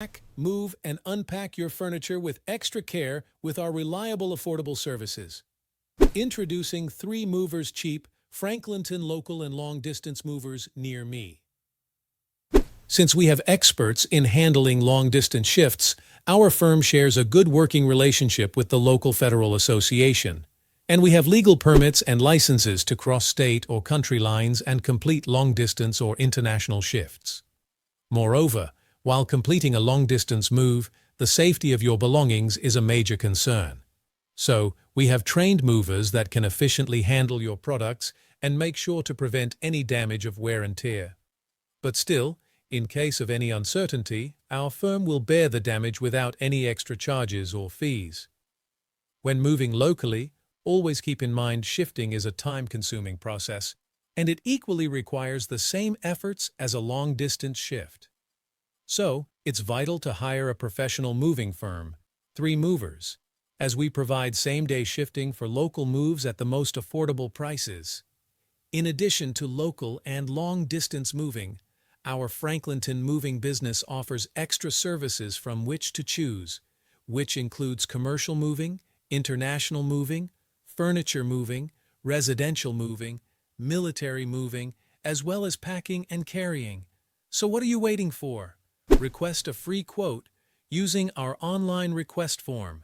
Pack, move, and unpack your furniture with extra care with our reliable, affordable services. Introducing 3 Movers Cheap, Franklinton local and long-distance movers near me. Since we have experts in handling long-distance shifts, our firm shares a good working relationship with the local federal association, and we have legal permits and licenses to cross state or country lines and complete long-distance or international shifts. Moreover, while completing a long-distance move, the safety of your belongings is a major concern. So, we have trained movers that can efficiently handle your products and make sure to prevent any damage of wear and tear. But still, in case of any uncertainty, our firm will bear the damage without any extra charges or fees. When moving locally, always keep in mind shifting is a time-consuming process, and it equally requires the same efforts as a long-distance shift. So, it's vital to hire a professional moving firm, 3 Movers, as we provide same-day shifting for local moves at the most affordable prices. In addition to local and long-distance moving, our Franklinton moving business offers extra services from which to choose, which includes commercial moving, international moving, furniture moving, residential moving, military moving, as well as packing and carrying. So what are you waiting for? Request a free quote using our online request form.